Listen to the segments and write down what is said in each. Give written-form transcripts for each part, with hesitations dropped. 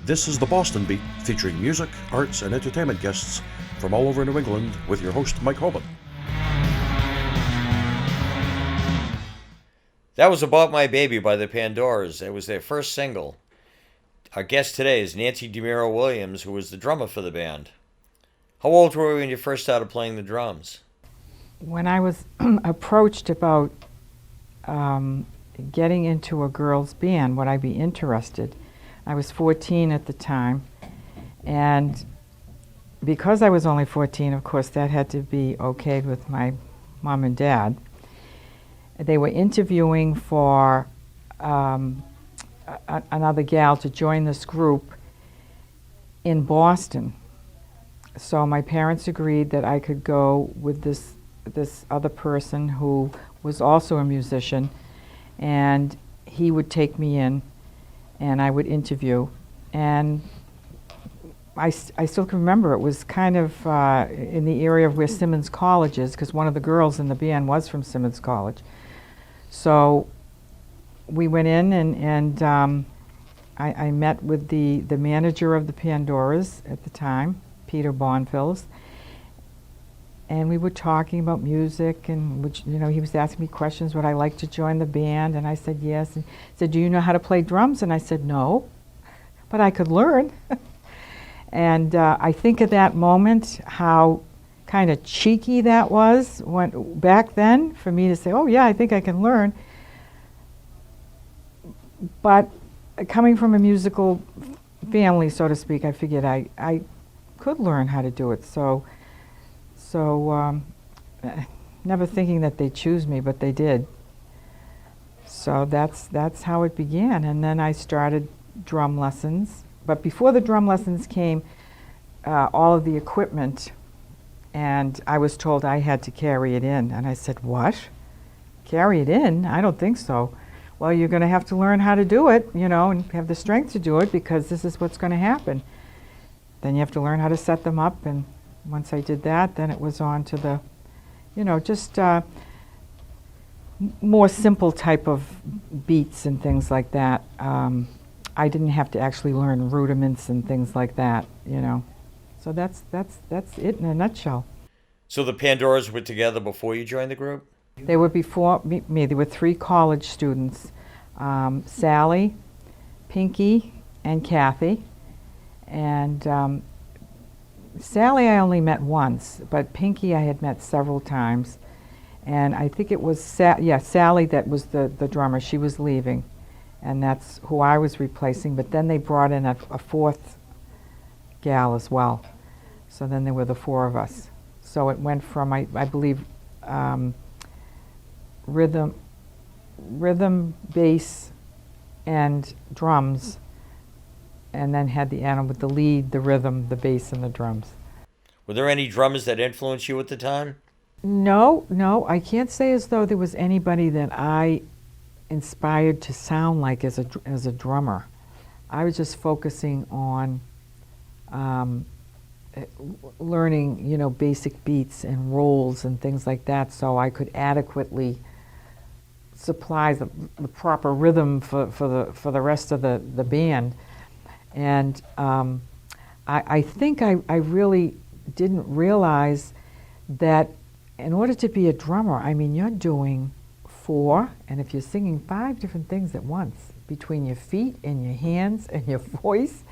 This is the Boston Beat, featuring music, arts, and entertainment guests from all over New England with your host, Mike Hoban. That was About My Baby by the Pandoras. It was their first single. Our guest today is Nancy DeMiro Williams, who was the drummer for the band. How old were you when you first started playing the drums? When I was approached about getting into a girls' band, would I be interested? I was 14 at the time, and because I was only 14, of course, that had to be okayed with my mom and dad. They were interviewing for another gal to join this group in Boston. So my parents agreed that I could go with this other person who was also a musician, and he would take me in and I would interview. And I still can remember, it was kind of in the area of where Simmons College is, because one of the girls in the band was from Simmons College. So we went in and I met with the manager of the Pandoras at the time, Peter Bonfils, and we were talking about music, and which, you know, he was asking me questions, would I like to join the band? And I said yes. And he said, do you know how to play drums? And I said no, but I could learn. And I think at that moment how kind of cheeky that was back then for me to say, oh yeah, I think I can learn. But coming from a musical family, so to speak, I figured I could learn how to do it. So never thinking that they'd choose me, but they did. So that's how it began. And then I started drum lessons. But before the drum lessons came, all of the equipment, and I was told I had to carry it in. And I said, what? Carry it in? I don't think so. Well, you're going to have to learn how to do it, you know, and have the strength to do it, because this is what's going to happen. Then you have to learn how to set them up, and once I did that, then it was on to the, you know, just more simple type of beats and things like that. I didn't have to actually learn rudiments and things like that, you know. So that's it in a nutshell. So the Pandoras were together before you joined the group? They were before me. There were 3 college students, Sally, Pinky, and Kathy. And Sally I only met once, but Pinky I had met several times. And I think it was Sally that was the drummer. She was leaving, and that's who I was replacing. But then they brought in a 4th gal as well. So then there were the 4 of us. So it went from, I believe, rhythm, bass, and drums, and then had the animal with the lead, the rhythm, the bass, and the drums. Were there any drummers that influenced you at the time? No, I can't say as though there was anybody that I inspired to sound like as a drummer. I was just focusing on learning, you know, basic beats and rolls and things like that, so I could adequately supply the proper rhythm for the rest of the band. And I think I really didn't realize that in order to be a drummer, I mean, you're doing 4, and if you're singing 5 different things at once, between your feet and your hands and your voice.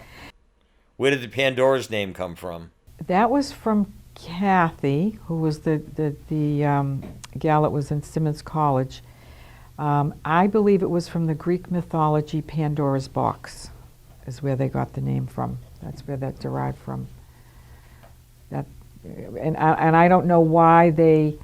Where did the Pandora's name come from? That was from Kathy, who was the gal that was in Simmons College. I believe it was from the Greek mythology Pandora's box, is where they got the name from. That's where that derived from. That, and I don't know why they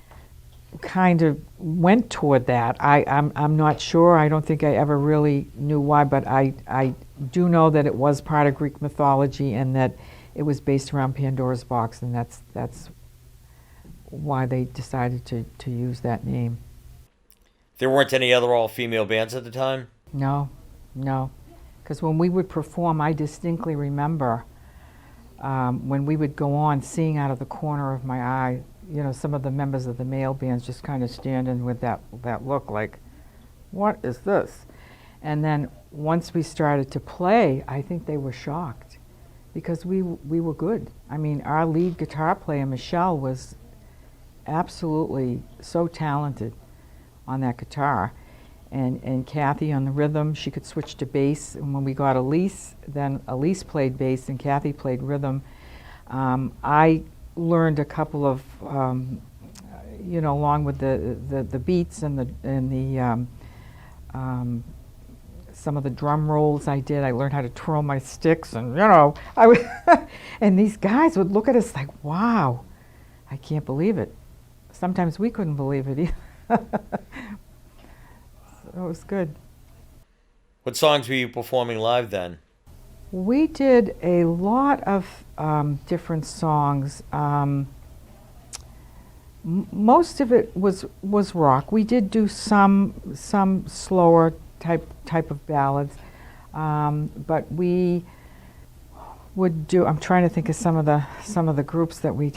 kind of went toward that. I'm not sure. I don't think I ever really knew why, but I do know that it was part of Greek mythology and that it was based around Pandora's box, and that's why they decided to use that name. There weren't any other all-female bands at the time? No. Because when we would perform, I distinctly remember when we would go on, seeing out of the corner of my eye, you know, some of the members of the male bands just kind of standing with that look like, what is this? And then once we started to play, I think they were shocked because we were good. I mean, our lead guitar player, Michelle, was absolutely so talented on that guitar. And Kathy on the rhythm, she could switch to bass. And when we got Elise, then Elise played bass and Kathy played rhythm. I learned a couple of, along with the beats and the some of the drum rolls I did. I learned how to twirl my sticks, and I would and these guys would look at us like, "Wow, I can't believe it." Sometimes we couldn't believe it either. So it was good. What songs were you performing live then? We did a lot of different songs. Most of it was rock. We did do some slower type of ballads, but we would do. I'm trying to think of some of the groups that we.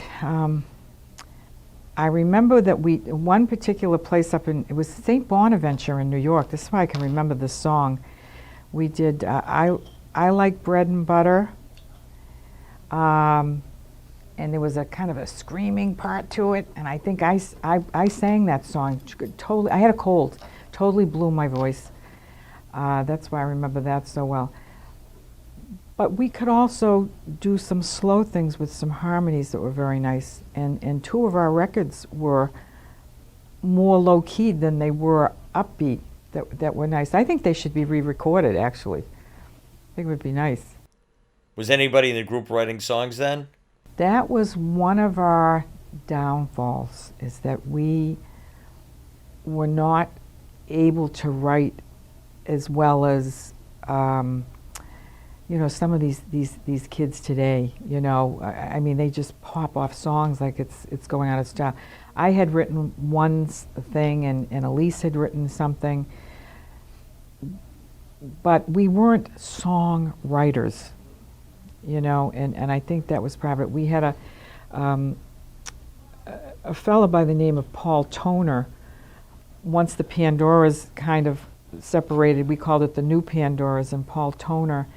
I remember that one particular place it was St. Bonaventure in New York. This is why I can remember this song. We did I Like Bread and Butter, and there was a kind of a screaming part to it, and I think I sang that song totally. I had a cold, totally blew my voice. That's why I remember that so well. But we could also do some slow things with some harmonies that were very nice. And two of our records were more low-keyed than they were upbeat, that were nice. I think they should be re-recorded, actually. I think it would be nice. Was anybody in the group writing songs then? That was one of our downfalls, is that we were not able to write as well as some of these kids today. I mean, they just pop off songs like it's going out of style. I had written one thing, and Elise had written something, but we weren't songwriters, and I think that was part of it. We had a fellow by the name of Paul Toner. Once the Pandoras kind of separated, we called it the New Pandoras, and Paul Toner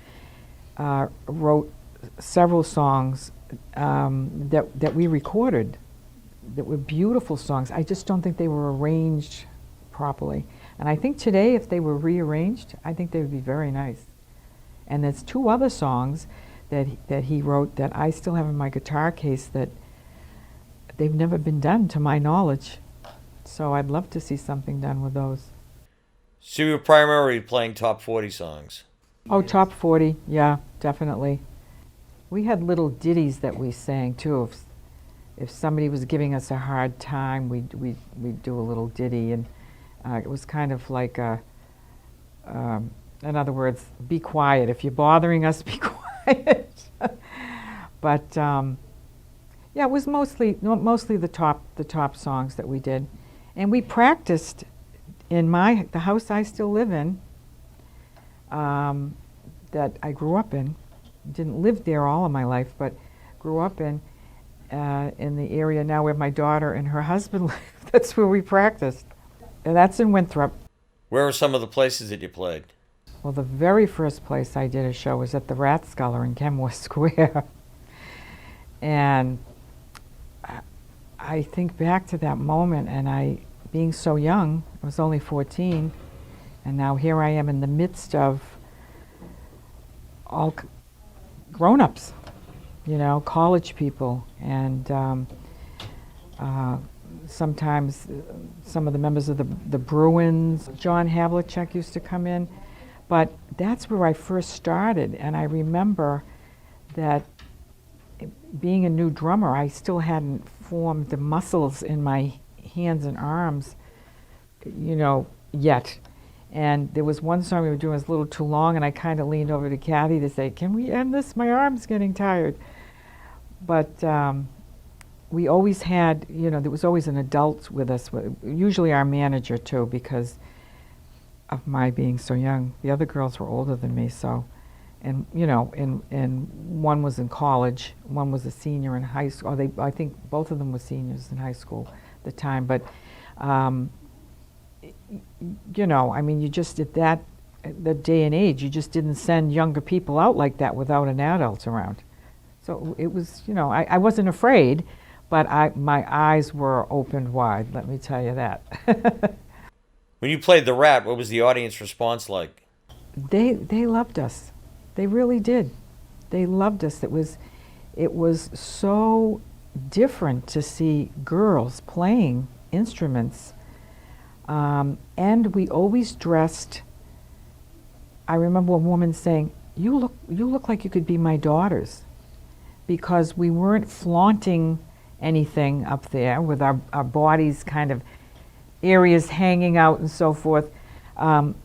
wrote several songs that we recorded that were beautiful songs. I just don't think they were arranged properly. And I think today, if they were rearranged, I think they would be very nice. And there's two other songs that he wrote that I still have in my guitar case that they've never been done, to my knowledge. So I'd love to see something done with those. So you were primarily playing top 40 songs? Oh, top 40, yeah, definitely. We had little ditties that we sang too. If somebody was giving us a hard time, we'd do a little ditty, and it was kind of like in other words, be quiet. If you're bothering us, be quiet. But yeah, it was mostly the top songs that we did, and we practiced in the house I still live in. That I grew up in. Didn't live there all of my life, but grew up in the area now where my daughter and her husband live. That's where we practiced. And that's in Winthrop. Where are some of the places that you played? Well, the very first place I did a show was at the Rat Sculler in Kenmore Square. And I think back to that moment, and being so young, I was only 14, and now here I am in the midst of all grown-ups, college people, and sometimes some of the members of the Bruins. John Havlicek used to come in, but that's where I first started, and I remember that being a new drummer, I still hadn't formed the muscles in my hands and arms, yet. And there was one song we were doing was a little too long, and I kind of leaned over to Kathy to say, "Can we end this? My arm's getting tired." But we always had, there was always an adult with us, usually our manager too, because of my being so young. The other girls were older than me, so, and and one was in college, one was a senior in high school. I think both of them were seniors in high school at the time, but. I mean, you just at the day and age. You just didn't send younger people out like that without an adult around. So it was, you know, I wasn't afraid, but my eyes were opened wide, let me tell you that. When you played the Rat, what was the audience response like? They loved us. They really did. They loved us. It was so different to see girls playing instruments. And we always dressed. I remember a woman saying, you look like you could be my daughters," because we weren't flaunting anything up there with our bodies kind of areas hanging out and so forth.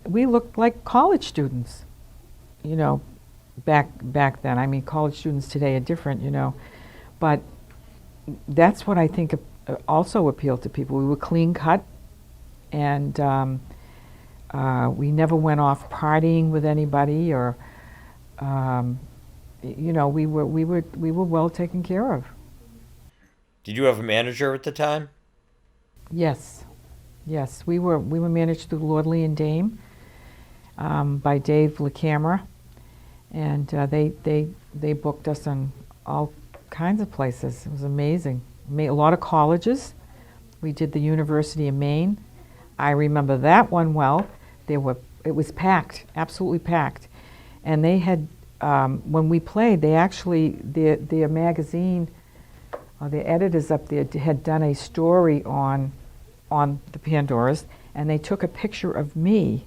We looked like college students, you know, back then. I mean, college students today are different, you know, but that's what I think also appealed to people. We were clean cut, and we never went off partying with anybody, or you know, we were well taken care of. Did you have a manager at the time? Yes, we were managed through Lordley and Dame by Dave LaCamera, and they booked us on all kinds of places. It was amazing. A lot of colleges. We did the University of Maine. I remember that one well. It was packed, absolutely packed, and they had when we played, they actually their magazine, the editors up there had done a story on the Pandoras, and they took a picture of me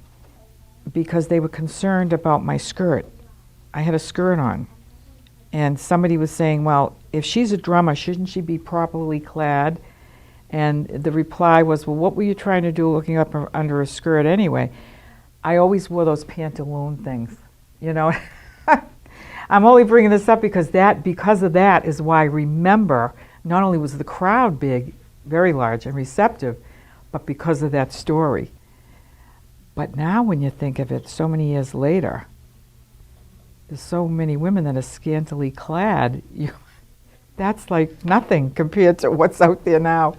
because they were concerned about my skirt. I had a skirt on, and somebody was saying, well, if she's a drummer, shouldn't she be properly clad? And the reply was, well, what were you trying to do looking up under a skirt anyway? I always wore those pantaloon things, you know. I'm only bringing this up because of that is why I remember not only was the crowd big, very large and receptive, but because of that story. But now when you think of it, so many years later, there's so many women that are scantily clad. That's like nothing compared to what's out there now.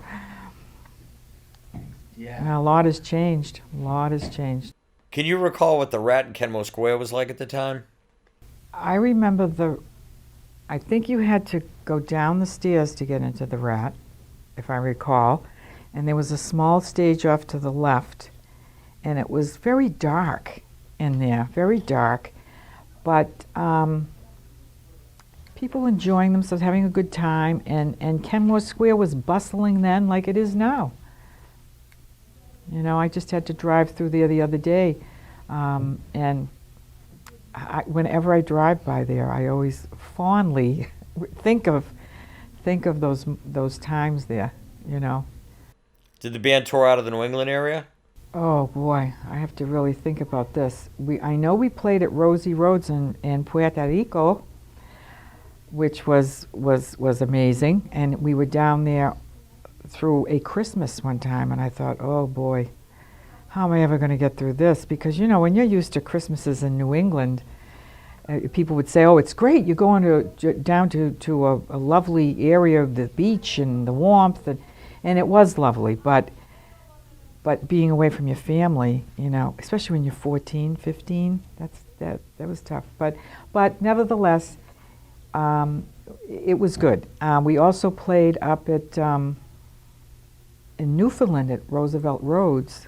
Yeah. And a lot has changed. A lot has changed. Can you recall what the Rat in Kenmore Square was like at the time? I remember I think you had to go down the stairs to get into the Rat, if I recall. And there was a small stage off to the left. And it was very dark in there, very dark. But people enjoying themselves, having a good time. And Kenmore Square was bustling then like it is now. You know, I just had to drive through there the other day. And whenever I drive by there, I always fondly think of those times there, you know. Did the band tour out of the New England area? Oh boy, I have to really think about this. I know we played at Rosie Roads in Puerto Rico, which was amazing, and we were down there through a Christmas one time, and I thought, oh boy, how am I ever going to get through this? Because, you know, when you're used to Christmases in New England, people would say, oh, it's great, you're going down to a lovely area of the beach and the warmth, and it was lovely, but being away from your family, you know, especially when you're 14, 15, that was tough. But nevertheless, it was good. We also played up at in Newfoundland at Roosevelt Roads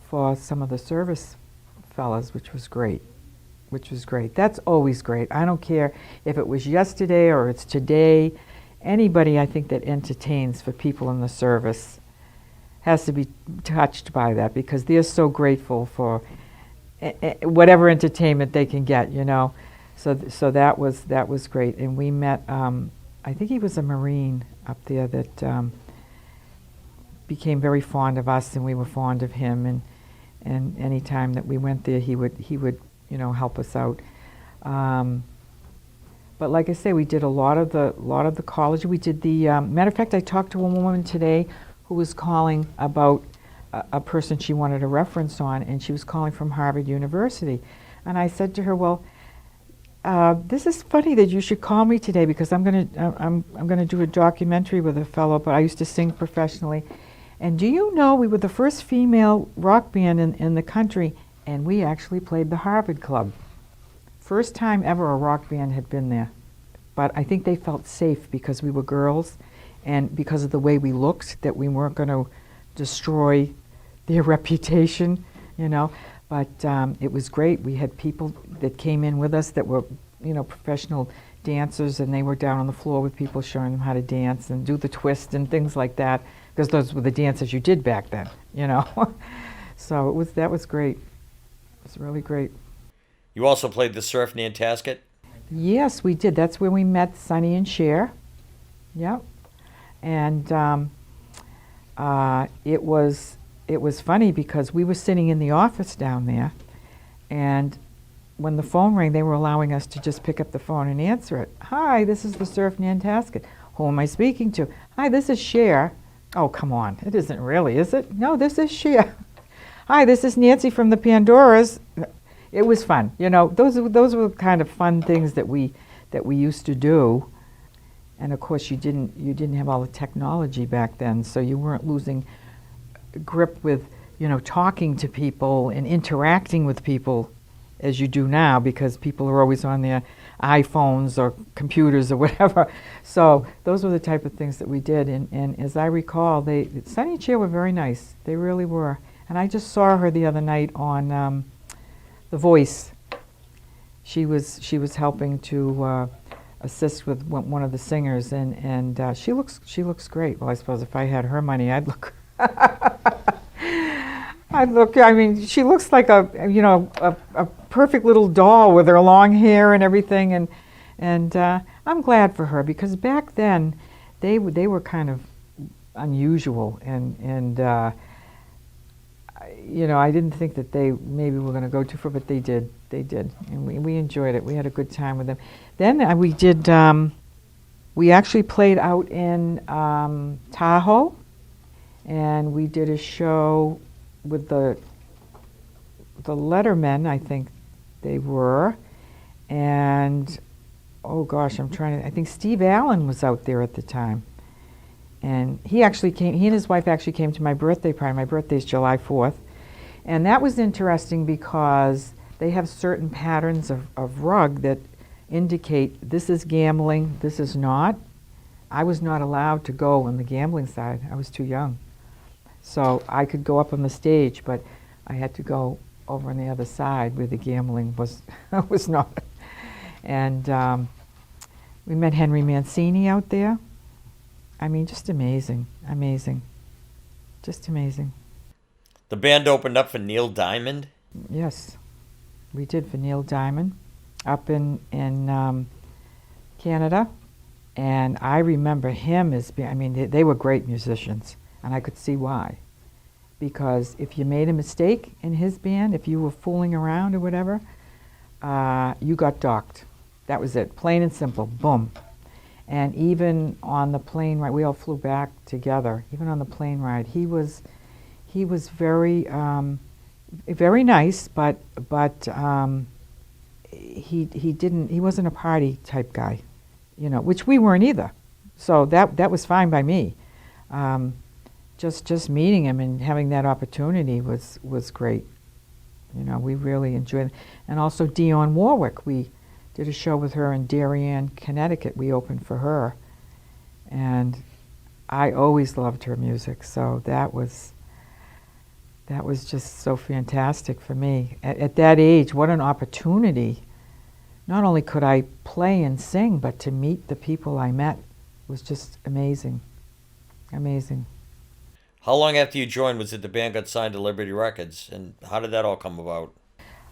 for some of the service fellas, which was great. That's always great. I don't care if it was yesterday or it's today. Anybody, I think, that entertains for people in the service has to be touched by that, because they're so grateful for whatever entertainment they can get, you know. So that was great. And we met, I think he was a Marine up there that became very fond of us, and we were fond of him. And any time that we went there, he would you know, help us out. But like I say, we did a lot of the college. We did the matter of fact, I talked to a woman today who was calling about a person she wanted a reference on, and she was calling from Harvard University. And I said to her, well, this is funny that you should call me today, because I'm gonna do a documentary with a fellow, but I used to sing professionally. And do you know, we were the first female rock band in the country, and we actually played the Harvard Club. First time ever a rock band had been there. But I think they felt safe because we were girls and because of the way we looked, that we weren't going to destroy their reputation, you know. But it was great. We had people that came in with us that were, you know, professional dancers, and they were down on the floor with people showing them how to dance and do the twist and things like that, because those were the dances you did back then, you know. So that was great. It was really great. You also played the Surf Nantasket? Yes, we did. That's where we met Sonny and Cher. Yep. And it was funny because we were sitting in the office down there, and when the phone rang, they were allowing us to just pick up the phone and answer it. Hi, this is the Surf Nantasket. Who am I speaking to? Hi, this is Cher. Oh, come on. It isn't really, is it? No, this is Cher. Hi, this is Nancy from the Pandoras. It was fun. You know, those were kind of fun things that we used to do. And of course, you didn't have all the technology back then, so you weren't losing grip with, you know, talking to people and interacting with people as you do now, because people are always on their iPhones or computers or whatever. So those were the type of things that we did. And as I recall, Sonny and Cher were very nice. They really were. And I just saw her the other night on The Voice. She was helping to assist with one of the singers, and she looks great. Well, I suppose if I had her money, I'd look. I mean, she looks like a perfect little doll with her long hair and everything, and I'm glad for her, because back then they were kind of unusual, and you know, I didn't think that they maybe were going to go too far, but they did, and we enjoyed it. We had a good time with them. Then we did. We actually played out in Tahoe, and we did a show with the Lettermen, I think they were, and oh gosh, I think Steve Allen was out there at the time, and he and his wife actually came to my birthday party. My birthday's July 4th, and that was interesting because they have certain patterns of rug that indicate this is gambling, this is not. I was not allowed to go on the gambling side. I was too young. So I could go up on the stage, but I had to go over on the other side where the gambling was not. And we met Henry Mancini out there. I mean, just amazing, just amazing. The band opened up for Neil Diamond? Yes, we did for Neil Diamond up in Canada. And I remember him as being, I mean, they were great musicians. And I could see why. Because if you made a mistake in his band, if you were fooling around or whatever, you got docked. That was it, plain and simple, boom. And even on the plane ride, we all flew back together. Even on the plane ride, he was very, very nice, but he wasn't a party type guy, you know, which we weren't either. So that was fine by me. Just meeting him and having that opportunity was great. You know, we really enjoyed it. And also Dionne Warwick, we did a show with her in Darien, Connecticut. We opened for her. And I always loved her music, so that was just so fantastic for me. At that age, what an opportunity. Not only could I play and sing, but to meet the people I met was just amazing. Amazing. How long after you joined was it the band got signed to Liberty Records, and how did that all come about?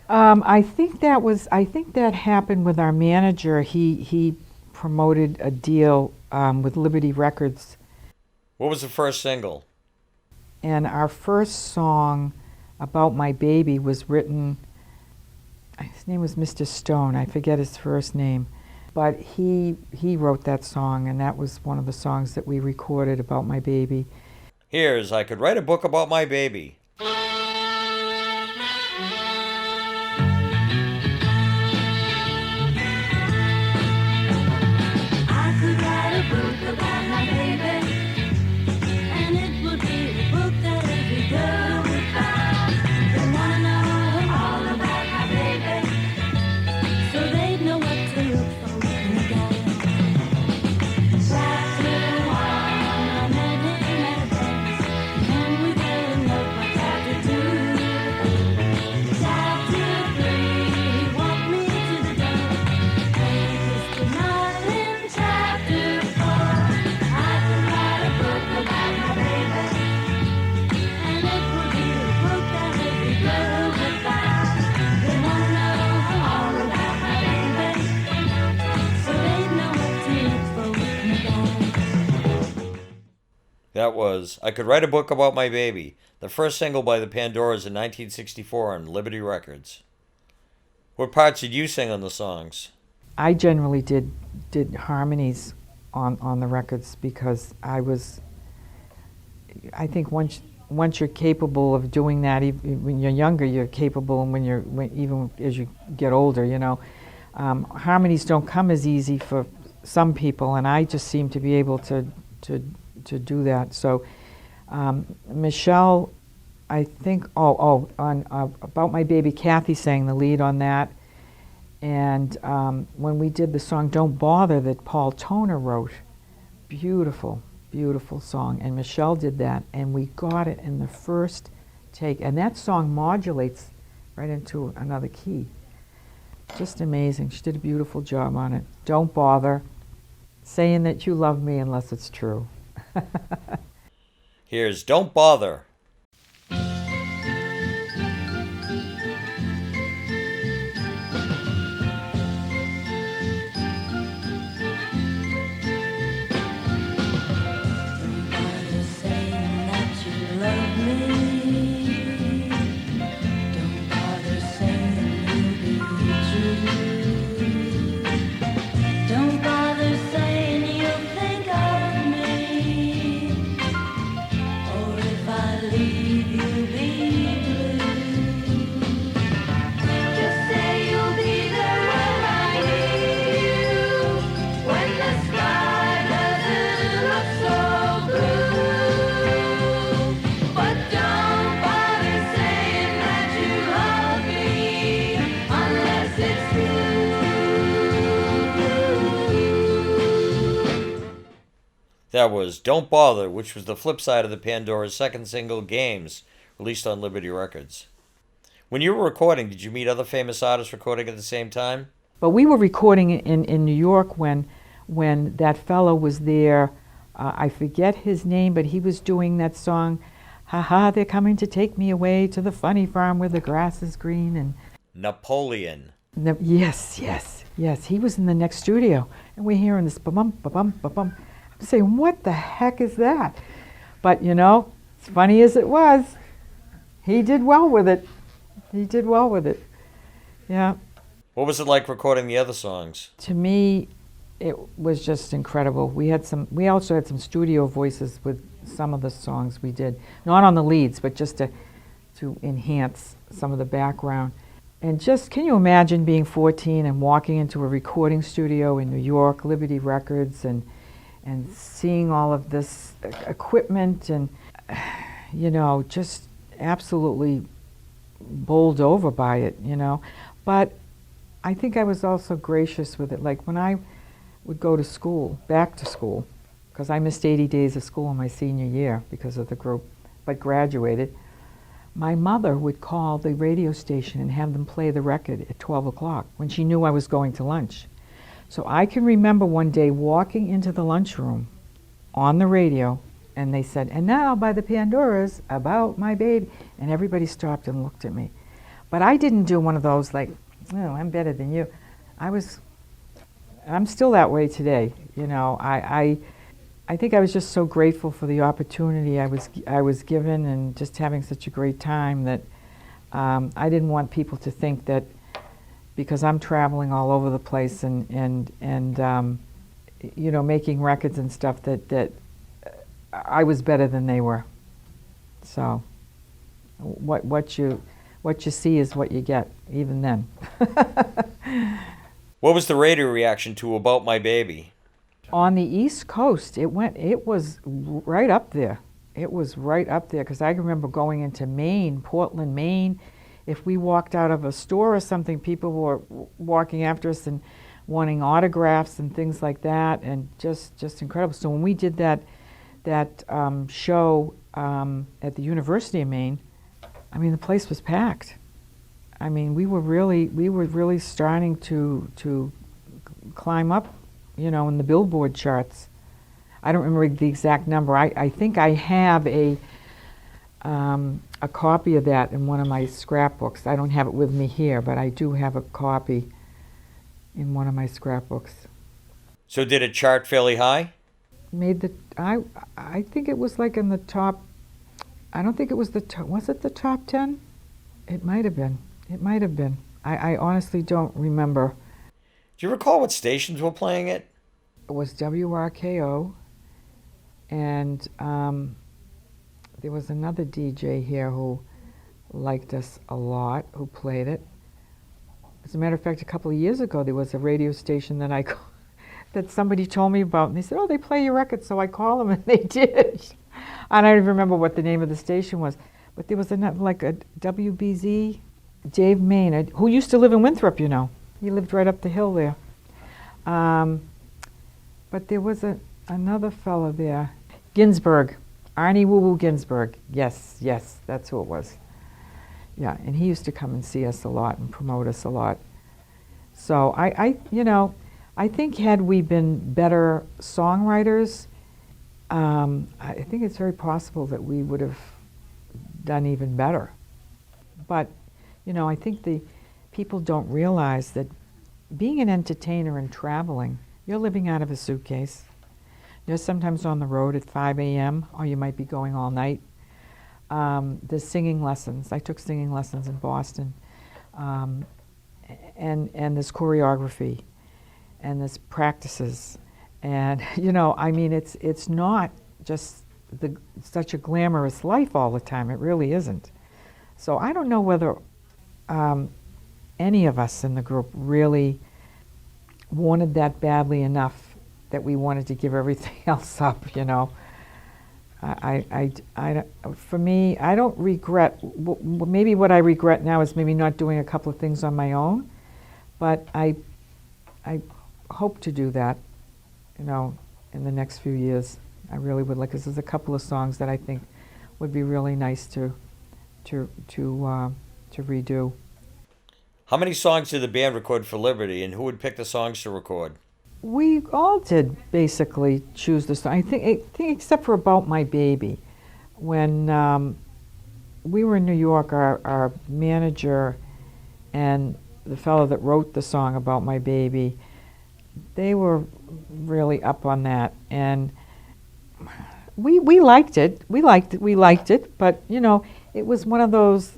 I think that happened with our manager. He promoted a deal with Liberty Records. What was the first single? And our first song, About My Baby, was written, his name was Mr. Stone, I forget his first name, but he wrote that song, and that was one of the songs that we recorded, About My Baby. Here's I Could Write a Book About My Baby. And it would be a book that every girl would buy. They wanna know her That was I Could Write a Book About My Baby, the first single by the Pandoras in 1964 on Liberty Records. What parts did you sing on the songs? I generally did harmonies on the records because I think once you're capable of doing that, even when you're younger, you're capable, and even as you get older, harmonies don't come as easy for some people, and I just seem to be able to do that. So Michelle, I think, on About My Baby, Kathy sang the lead on that. And when we did the song Don't Bother that Paul Toner wrote, beautiful, beautiful song. And Michelle did that, and we got it in the first take. And that song modulates right into another key. Just amazing. She did a beautiful job on it. Don't bother saying that you love me unless it's true. Here's Don't Bother. That was Don't Bother, which was the flip side of the Pandora's second single, Games, released on Liberty Records. When you were recording, did you meet other famous artists recording at the same time? But we were recording in New York when that fellow was there. I forget his name, but he was doing that song, "Ha ha, they're coming to take me away to the funny farm where the grass is green." And Napoleon. Yes. He was in the next studio, and we're hearing this ba-bum, ba-bum, ba-bum. I'm saying, what the heck is that? But as funny as it was, he did well with it. Yeah. What was it like recording the other songs? To me, it was just incredible. We also had some studio voices with some of the songs we did. Not on the leads, but just to enhance some of the background. And just, can you imagine being 14 and walking into a recording studio in New York, Liberty Records, and seeing all of this equipment and, just absolutely bowled over by it, But I think I was also gracious with it. Like when I would go to school, back to school, because I missed 80 days of school in my senior year because of the group, but graduated, my mother would call the radio station and have them play the record at 12 o'clock when she knew I was going to lunch. So I can remember one day walking into the lunchroom on the radio, and they said, "And now by the Pandoras, About My Baby," and everybody stopped and looked at me. But I didn't do one of those like, "Oh, I'm better than you." I'm still that way today. I think I was just so grateful for the opportunity I was given, and just having such a great time that I didn't want people to think that because I'm traveling all over the place and making records and stuff that I was better than they were. So what you see is what you get, even then. What was the radio reaction to About My Baby? On the East Coast, it was right up there. It was right up there, because I remember going into Maine, Portland, Maine. If we walked out of a store or something, people were walking after us and wanting autographs and things like that, and just incredible. So when we did that show at the University of Maine, I mean, the place was packed. I mean, we were really starting to climb up, in the Billboard charts. I don't remember the exact number. I think I have a copy of that in one of my scrapbooks. I don't have it with me here, but I do have a copy in one of my scrapbooks. So did it chart fairly high? made the, I think it was like in the top, I don't think it was the top, was it the top 10? It might have been. It might have been. I honestly don't remember. Do you recall what stations were playing it? It was WRKO, and there was another DJ here who liked us a lot, who played it. As a matter of fact, a couple of years ago, there was a radio station that that somebody told me about, and they said, "Oh, they play your records," so I called them, and they did. I don't even remember what the name of the station was, but there was like a WBZ, Dave Maynard, who used to live in Winthrop, you know. He lived right up the hill there. But there was another fella there, Ginsberg, Arnie Woo Woo Ginsberg. Yes, that's who it was. Yeah, and he used to come and see us a lot and promote us a lot. So I think had we been better songwriters, I think it's very possible that we would have done even better. But, I think the people don't realize that being an entertainer and traveling, you're living out of a suitcase. You're sometimes on the road at 5 a.m., or you might be going all night. There's singing lessons. I took singing lessons in Boston. And there's choreography, and there's practices. And, it's not just such a glamorous life all the time. It really isn't. So I don't know whether any of us in the group really wanted that badly enough that we wanted to give everything else up, For me, I don't regret, maybe what I regret now is maybe not doing a couple of things on my own, but I hope to do that, in the next few years. I really would like, because there's a couple of songs that I think would be really nice to redo. How many songs did the band record for Liberty, and who would pick the songs to record? We all did basically choose the song. I think except for About My Baby. When we were in New York, our manager and the fellow that wrote the song About My Baby, they were really up on that, and we liked it. We liked it, but it was one of those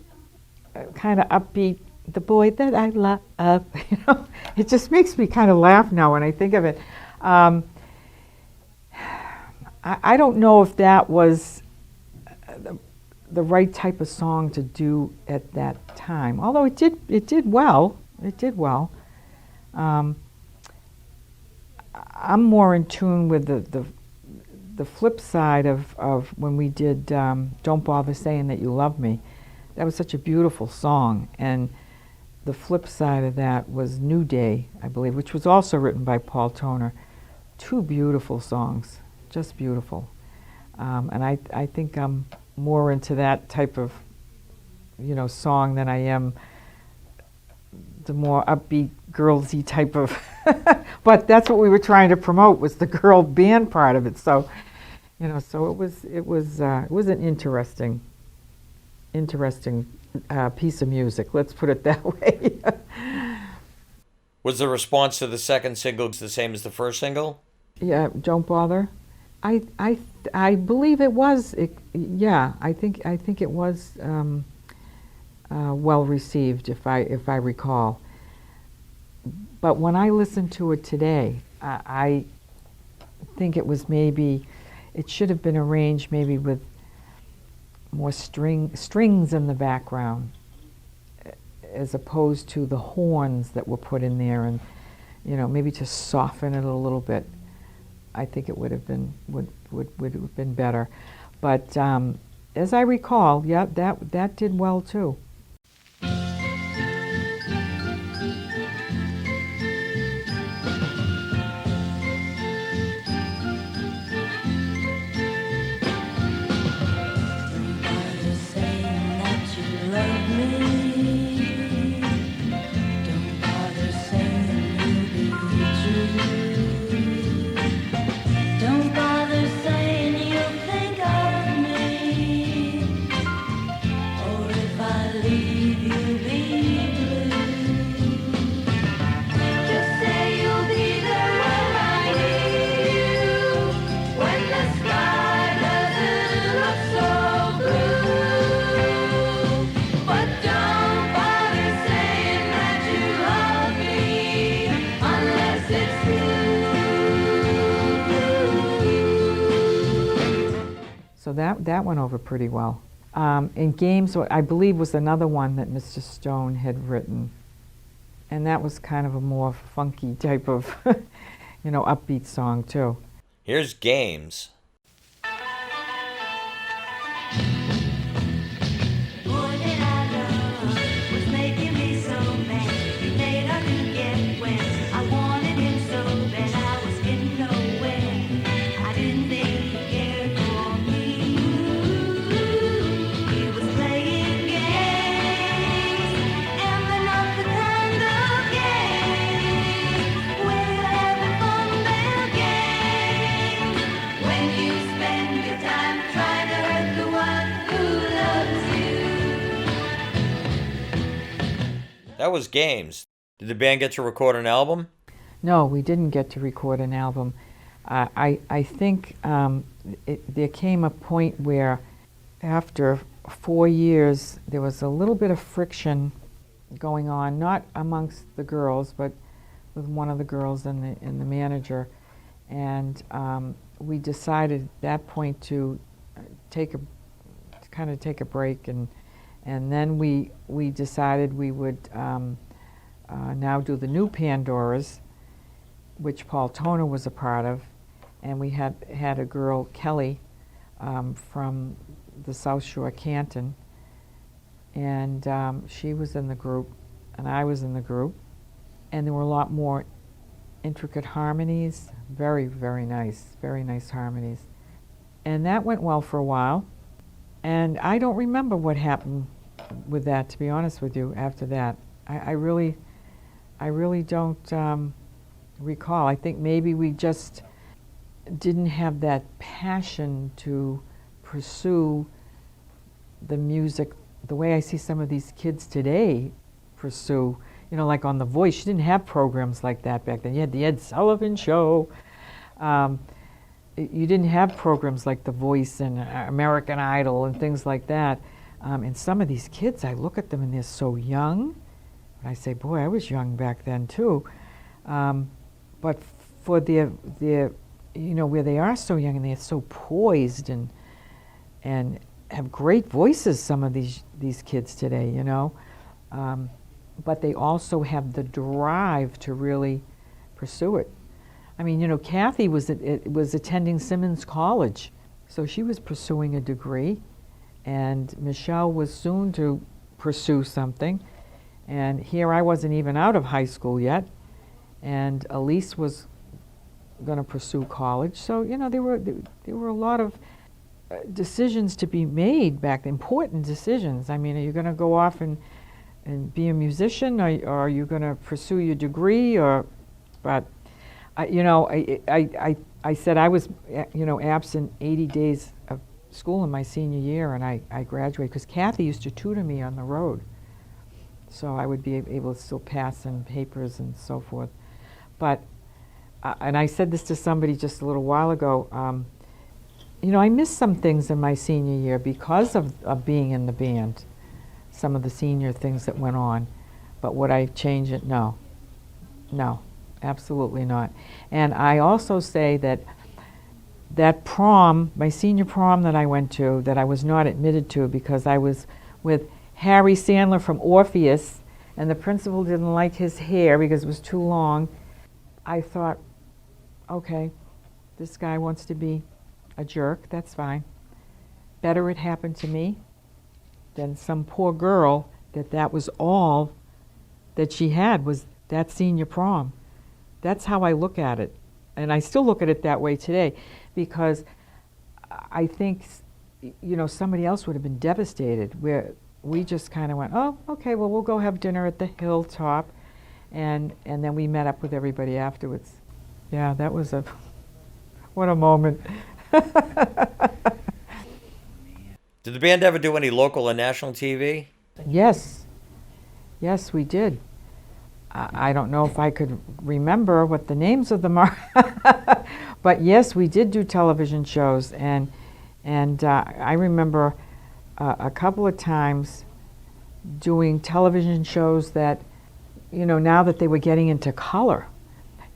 kind of upbeat, the boy that I love, It just makes me kind of laugh now when I think of it. I don't know if that was the right type of song to do at that time, although it did well. I'm more in tune with the flip side of when we did Don't Bother Saying That You Love Me. That was such a beautiful song, and the flip side of that was New Day, I believe, which was also written by Paul Toner. Two beautiful songs, just beautiful. And I think I'm more into that type of, song than I am the more upbeat, girlsy type of. But that's what we were trying to promote, was the girl band part of it. So, so it was an interesting piece of music. Let's put it that way. Was the response to the second single the same as the first single? Yeah, Don't Bother. I believe it was. I think it was well received, if I recall. But when I listened to it today, I think it was it should have been arranged maybe with more strings in the background, as opposed to the horns that were put in there, and maybe to soften it a little bit. I think it would have been better. But as I recall, yeah, that did well too. If I that went over pretty well. And Games, I believe, was another one that Mr. Stone had written. And that was kind of a more funky type of, upbeat song, too. Here's Games. That was Games. Did the band get to record an album? No, we didn't get to record an album. I think there came a point where after 4 years there was a little bit of friction going on, not amongst the girls, but with one of the girls and the manager. And we decided at that point to take a break, and then we decided we would now do the new Pandoras, which Paul Toner was a part of, and we had a girl, Kelly, from the South Shore Canton, and she was in the group, and I was in the group, and there were a lot more intricate harmonies, very, very nice harmonies. And that went well for a while, and I don't remember what happened with that, to be honest with you, after that. I really don't recall. I think maybe we just didn't have that passion to pursue the music the way I see some of these kids today pursue, like on The Voice. You didn't have programs like that back then. You had the Ed Sullivan Show. You didn't have programs like The Voice and American Idol and things like that. And some of these kids, I look at them and they're so young. And I say, boy, I was young back then too. But for their where they are so young and they're so poised and have great voices, some of these kids today, but they also have the drive to really pursue it. I mean, Kathy was attending Simmons College, so she was pursuing a degree, and Michelle was soon to pursue something, and here I wasn't even out of high school yet, and Elise was going to pursue college. So there were a lot of decisions to be made back then, important decisions. I mean, are you going to go off and be a musician, or are you going to pursue your degree? But I said I was absent 80 days of school in my senior year, and I graduated because Kathy used to tutor me on the road, so I would be able to still pass in papers and so forth. But and I said this to somebody just a little while ago. I missed some things in my senior year because of being in the band, some of the senior things that went on. But would I change it? No, absolutely not. And I also say that prom, my senior prom that I went to, that I was not admitted to because I was with Harry Sandler from Orpheus, and the principal didn't like his hair because it was too long. I thought, okay, this guy wants to be a jerk, that's fine. Better it happened to me than some poor girl that was all that she had was that senior prom. That's how I look at it. And I still look at it that way today because I think, somebody else would have been devastated, where we just kind of went, oh, okay, well, we'll go have dinner at the Hilltop, and then we met up with everybody afterwards. Yeah, that was what a moment. Did the band ever do any local and national TV? Yes, we did. I don't know if I could remember what the names of them are, but yes, we did do television shows, and I remember a couple of times doing television shows that, now that they were getting into color,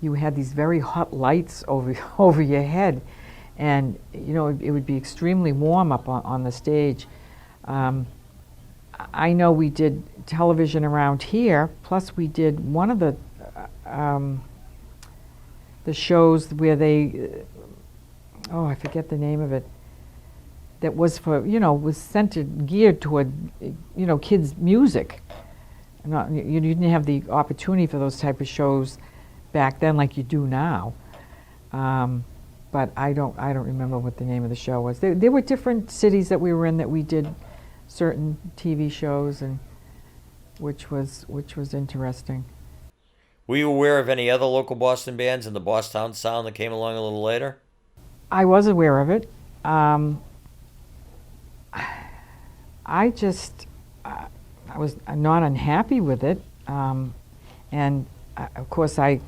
you had these very hot lights over your head, And it would be extremely warm up on the stage. I know we did television around here, plus we did one of the shows where they, I forget the name of it, that was for, was centered, geared toward, kids' music. You didn't have the opportunity for those type of shows back then like you do now. But I don't remember what the name of the show was. There were different cities that we were in that we did certain TV shows, and which was interesting. Were you aware of any other local Boston bands in the Bosstown Sound that came along a little later? I was aware of it. I was not unhappy with it, and of course I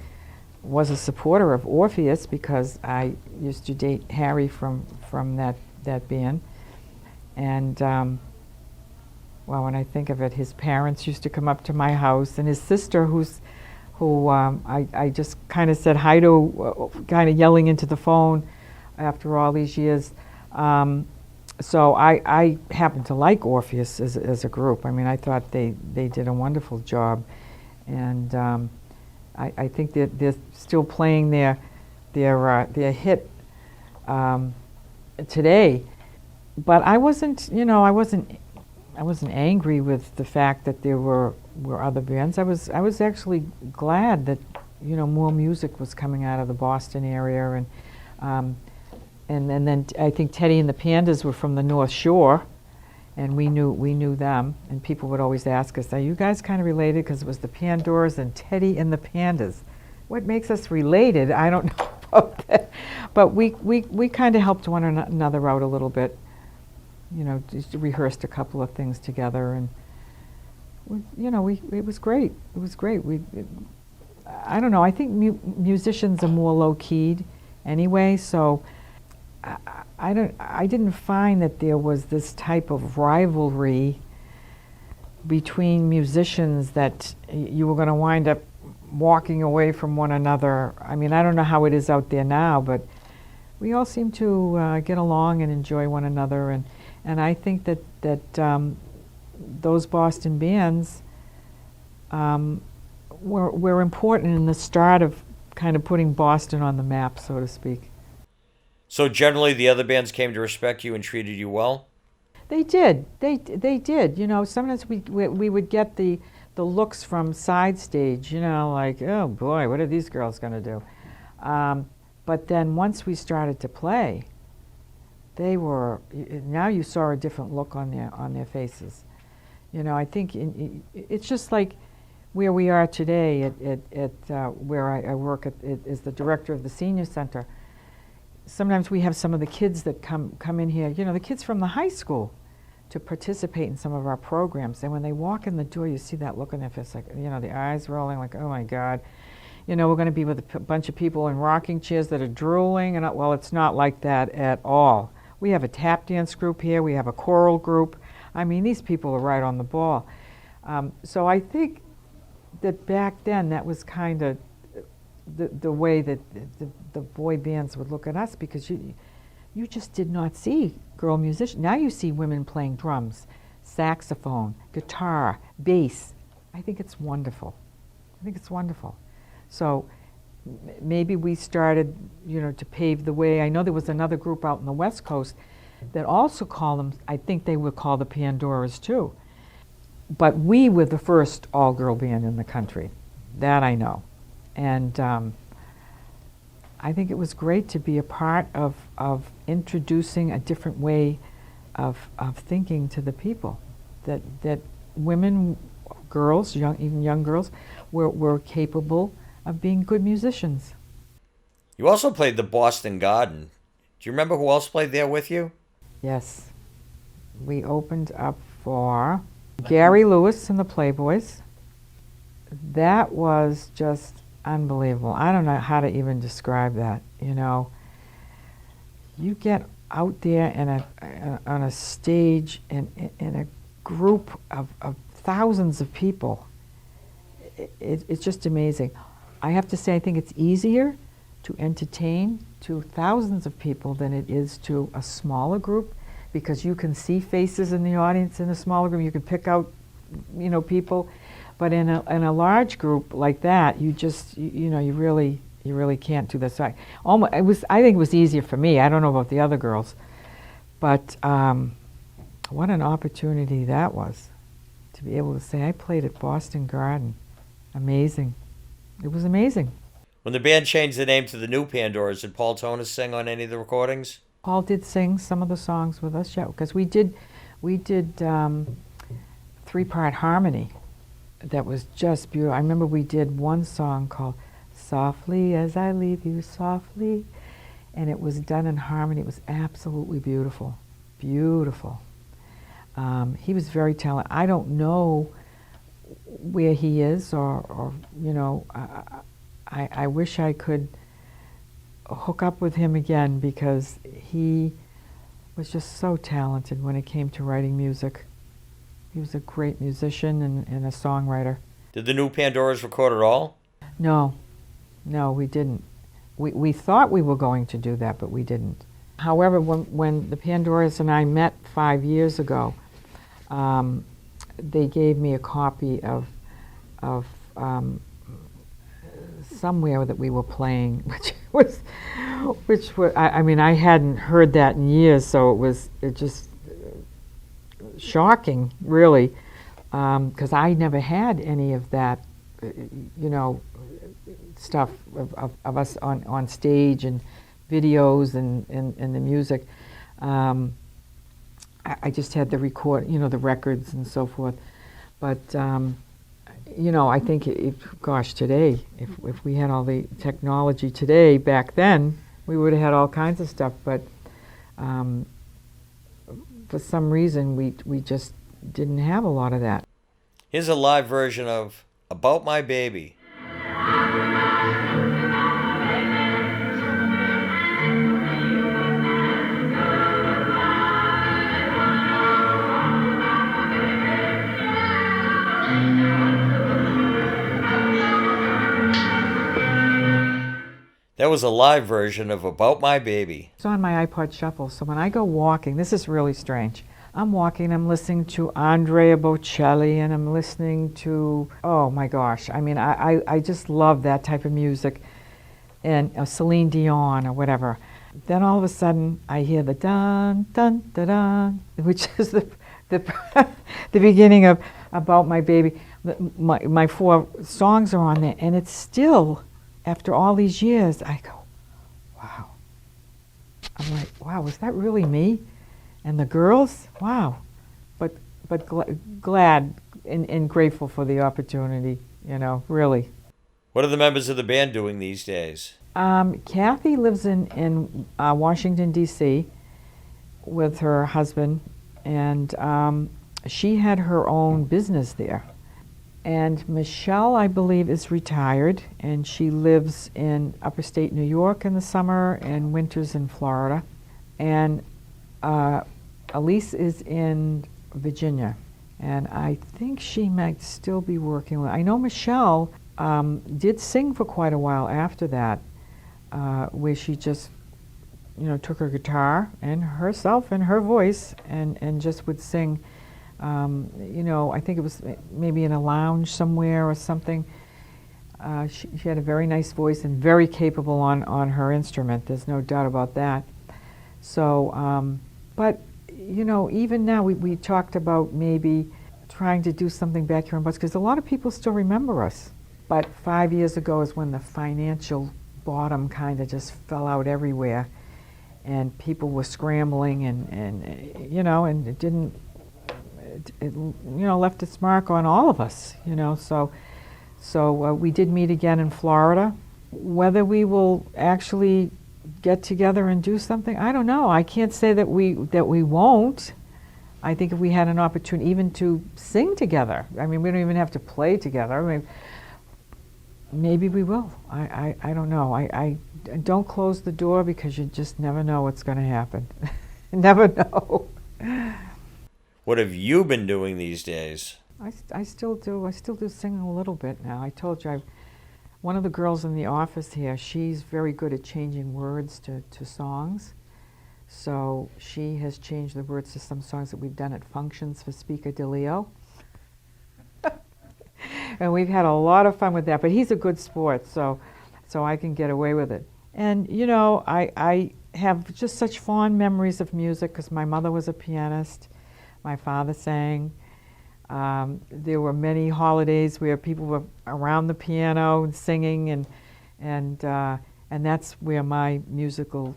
was a supporter of Orpheus because I used to date Harry from that band, and when I think of it, his parents used to come up to my house, and his sister, who I just kind of said hi to, kind of yelling into the phone after all these years. So I happen to like Orpheus as a group. I mean, I thought they did a wonderful job, and I think they're still playing their hit today. But I wasn't angry with the fact that there were other bands. I was actually glad that more music was coming out of the Boston area, and then I think Teddy and the Pandas were from the North Shore, and we knew them. And people would always ask us, "Are you guys kind of related?" Because it was the Pandoras and Teddy and the Pandas. What makes us related? I don't know about that, but we kind of helped one another out a little bit. Just rehearsed a couple of things together, and it was great. It was great. I don't know. I think musicians are more low-keyed anyway, so. I didn't find that there was this type of rivalry between musicians that you were going to wind up walking away from one another. I mean, I don't know how it is out there now, but we all seem to get along and enjoy one another, and I think that those Boston bands were important in the start of kind of putting Boston on the map, so to speak. So generally, the other bands came to respect you and treated you well? They did. They did. Sometimes we would get the looks from side stage, like, oh boy, what are these girls going to do? But then once we started to play, now you saw a different look on their faces. I think it's just like where we are today at where I work as the director of the senior center. Sometimes we have some of the kids that come in here, the kids from the high school, to participate in some of our programs. And when they walk in the door, you see that look on their face, like, the eyes rolling, like, oh my God. We're going to be with a bunch of people in rocking chairs that are drooling. And well, it's not like that at all. We have a tap dance group here. We have a choral group. I mean, these people are right on the ball. So I think that back then that was kind of the way that the boy bands would look at us, because you just did not see girl musicians. Now you see women playing drums, saxophone, guitar, bass. I think it's wonderful. So maybe we started, to pave the way. I know there was another group out in the West Coast that also called them, I think they were called the Pandoras too. But we were the first all-girl band in the country. That I know. And I think it was great to be a part of introducing a different way of thinking to the people, that women, girls, even young girls, were capable of being good musicians. You also played the Boston Garden. Do you remember who else played there with you? Yes. We opened up for Gary Lewis and the Playboys. That was just unbelievable. I don't know how to even describe that. You get out there on a stage in a group of thousands of people. It's just amazing. I have to say, I think it's easier to entertain to thousands of people than it is to a smaller group, because you can see faces in the audience in a smaller group. You can pick out, people, but in a large group like that, you just you really can't do this. I think it was easier for me. I don't know about the other girls, but what an opportunity that was to be able to say I played at Boston Garden. Amazing. It was amazing. When the band changed the name to the new Pandoras, did Paul Tonis sing on any of the recordings? Paul did sing some of the songs with us, yeah, because we did three-part harmony that was just beautiful. I remember we did one song called Softly As I Leave You Softly, and it was done in harmony. It was absolutely beautiful, beautiful. He was very talented. I don't know where he is, or I wish I could hook up with him again, because he was just so talented when it came to writing music. He was a great musician and a songwriter. Did the new Pandoras record at all? No, we didn't. We thought we were going to do that, but we didn't. However, when the Pandoras and I met 5 years ago, they gave me a copy of somewhere that we were playing, which was I hadn't heard that in years, so it just shocking, really, because I never had any of that, stuff of us on stage and videos and the music. I just had the the records and so forth. But I think today, if we had all the technology today, back then, we would have had all kinds of stuff. But for some reason, we just didn't have a lot of that. Here's a live version of About My Baby. That was a live version of About My Baby. It's on my iPod Shuffle, so when I go walking, this is really strange. I'm walking, I'm listening to Andrea Bocelli, and I'm listening to, oh my gosh, I just love that type of music, and Celine Dion or whatever. Then all of a sudden, I hear the dun, dun, dun, dun, which is the the beginning of About My Baby. My 4 songs are on there, and it's still, after all these years, I go, wow. I'm like, wow, was that really me? And the girls, wow. But glad and grateful for the opportunity, really. What are the members of the band doing these days? Kathy lives in Washington, D.C. with her husband, and she had her own business there. And Michelle, I believe, is retired, and she lives in upstate New York in the summer and winters in Florida. And Elise is in Virginia, and I think she might still be working with. I know Michelle did sing for quite a while after that, where she just, took her guitar and herself and her voice and just would sing. I think it was maybe in a lounge somewhere or something. She had a very nice voice and very capable on her instrument. There's no doubt about that. So, but even now we talked about maybe trying to do something back here in Boston, because a lot of people still remember us. But 5 years ago is when the financial bottom kind of just fell out everywhere, and people were scrambling, and it didn't. It left its mark on all of us, So we did meet again in Florida. Whether we will actually get together and do something, I don't know. I can't say that we won't. I think if we had an opportunity even to sing together, we don't even have to play together. Maybe we will. I don't know. I don't close the door, because you just never know what's going to happen. Never know. What have you been doing these days? I still do. I still do sing a little bit now. I told you one of the girls in the office here, she's very good at changing words to songs. So she has changed the words to some songs that we've done at functions for Speakadilio. And we've had a lot of fun with that. But he's a good sport, so I can get away with it. And, you know, I have just such fond memories of music because my mother was a pianist. My father sang. There were many holidays where people were around the piano and singing, and that's where my musical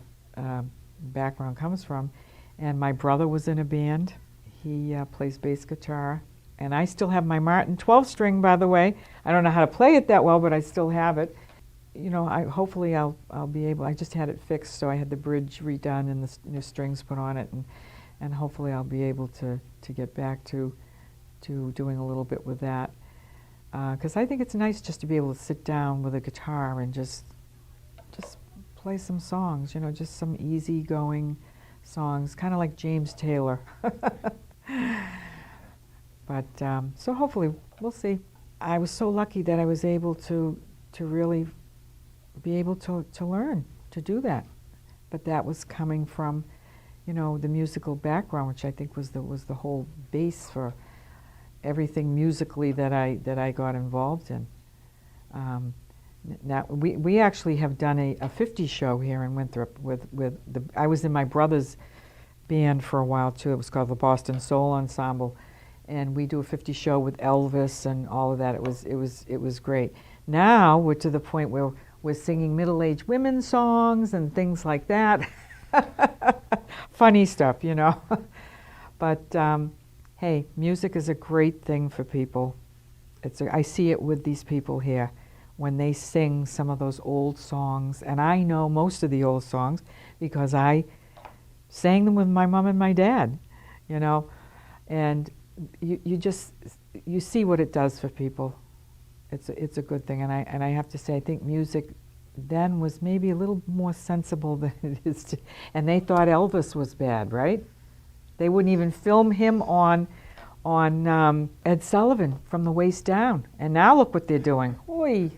background comes from. And my brother was in a band. He plays bass guitar, and I still have my Martin 12-string, by the way. I don't know how to play it that well, but I still have it. You know, hopefully I'll be able. I just had it fixed, so I had the bridge redone and the new strings put on it, and hopefully I'll be able to get back to doing a little bit with that, because I think it's nice just to be able to sit down with a guitar and just play some songs, you know, just some easygoing songs, kind of like James Taylor. But so hopefully we'll see. I was so lucky that I was able to really be able to learn to do that, but that was coming from, you know, the musical background, which I think was the whole base for everything musically that I got involved in. Now we actually have done a 50s show here in Winthrop with I was in my brother's band for a while too. It was called the Bosstown Soul Ensemble, and we do a 50s show with Elvis and all of that. It was great. Now we're to the point where we're singing middle-aged women's songs and things like that. Funny stuff, you know. But hey, music is a great thing for people. I see it with these people here when they sing some of those old songs, and I know most of the old songs because I sang them with my mom and my dad, you know. And you see what it does for people. It's a good thing, and I have to say, I think music then was maybe a little more sensible than it is and they thought Elvis was bad, right? They wouldn't even film him on Ed Sullivan from the waist down, and now look what they're doing. Oy.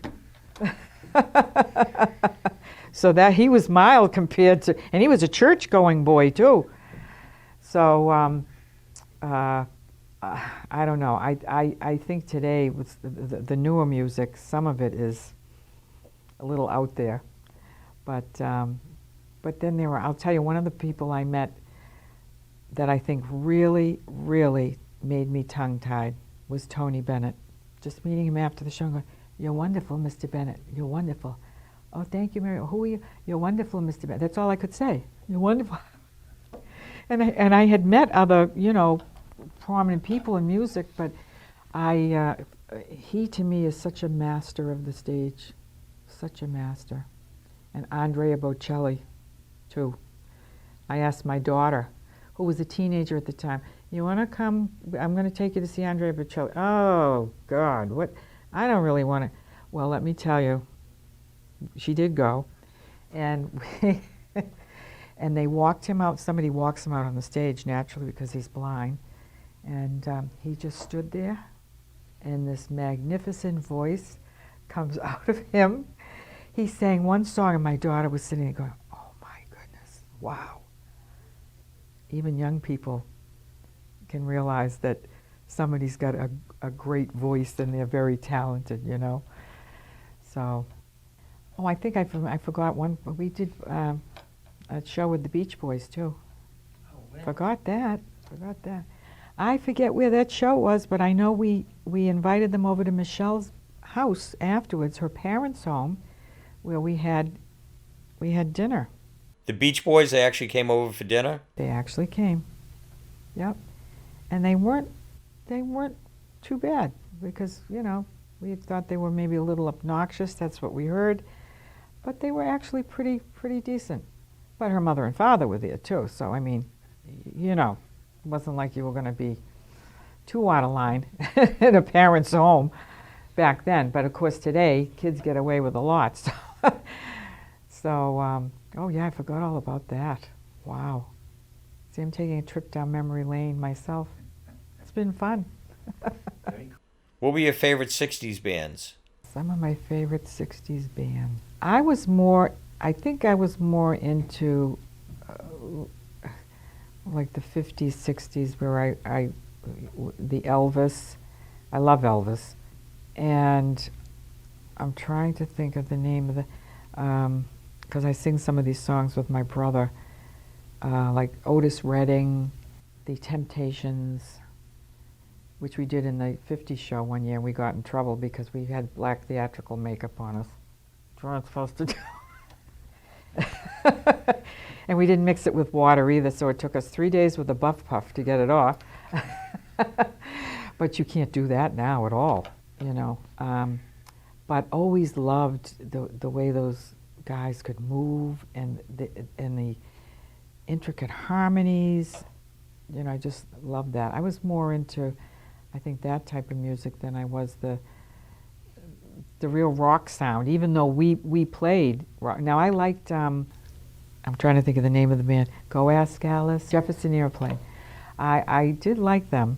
So that he was mild compared to, and he was a church-going boy too. So I don't know. I think today with the newer music, some of it is a little out there, but then there were. I'll tell you, one of the people I met that I think really, really made me tongue-tied was Tony Bennett. Just meeting him after the show and going, "You're wonderful, Mr. Bennett. You're wonderful." "Oh, thank you, Mary. Who are you?" "You're wonderful, Mr. Bennett." That's all I could say. "You're wonderful." And I had met other, you know, prominent people in music, but he to me is such a master of the stage, such a master. And Andrea Bocelli, too. I asked my daughter, who was a teenager at the time, "You want to come? I'm going to take you to see Andrea Bocelli." "Oh, God, what? I don't really want to." Well, let me tell you, she did go, and and they walked him out. Somebody walks him out on the stage naturally because he's blind, and he just stood there, and this magnificent voice comes out of him. He sang one song, and my daughter was sitting there going, "Oh my goodness, wow." Even young people can realize that somebody's got a great voice and they're very talented, you know. So, oh, I think I forgot one. We did a show with the Beach Boys too. Oh, when? Forgot that. I forget where that show was, but I know we invited them over to Michelle's house afterwards, her parents' home, where we had dinner. The Beach Boys, they actually came over for dinner? They actually came. Yep. And they weren't too bad because, you know, we thought they were maybe a little obnoxious. That's what we heard. But they were actually pretty decent. But her mother and father were there too. So, I mean, you know, it wasn't like you were going to be too out of line in a parent's home back then. But of course today, kids get away with a lot. So, oh yeah, I forgot all about that. Wow. See, I'm taking a trip down memory lane myself. It's been fun. What were your favorite 60s bands? Some of my favorite 60s bands. I think I was more into like the 50s, 60s, where the Elvis. I love Elvis. And I'm trying to think of the name of the, because I sing some of these songs with my brother, like Otis Redding, The Temptations, which we did in the 50s show one year. We got in trouble because we had black theatrical makeup on us. That's what I'm supposed to do. And we didn't mix it with water either, so it took us 3 days with a buff puff to get it off. But you can't do that now at all, you know. But always loved the way those guys could move and the intricate harmonies. You know, I just loved that. I was more into, I think, that type of music than I was the real rock sound, even though we played rock. Now, I liked, I'm trying to think of the name of the band, Go Ask Alice, Jefferson Airplane. I did like them.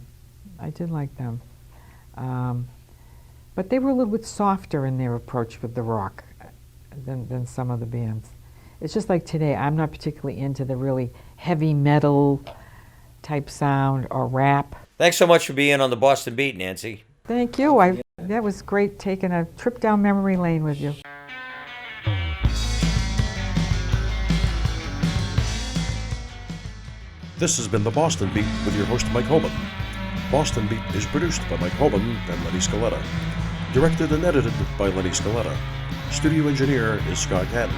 But they were a little bit softer in their approach with the rock than some of the bands. It's just like today, I'm not particularly into the really heavy metal type sound or rap. Thanks so much for being on the Boston Beat, Nancy. Thank you. That was great taking a trip down memory lane with you. This has been the Boston Beat with your host Mike Hoban. Boston Beat is produced by Mike Hoban and Lenny Scaletta. Directed and edited by Lenny Scaletta. Studio engineer is Scott Catton.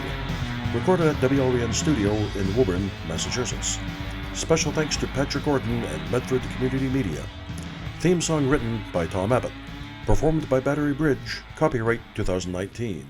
Recorded at WLEN Studio in Woburn, Massachusetts. Special thanks to Patrick Gordon and Medford Community Media. Theme song written by Tom Abbott. Performed by Battery Bridge. Copyright 2019.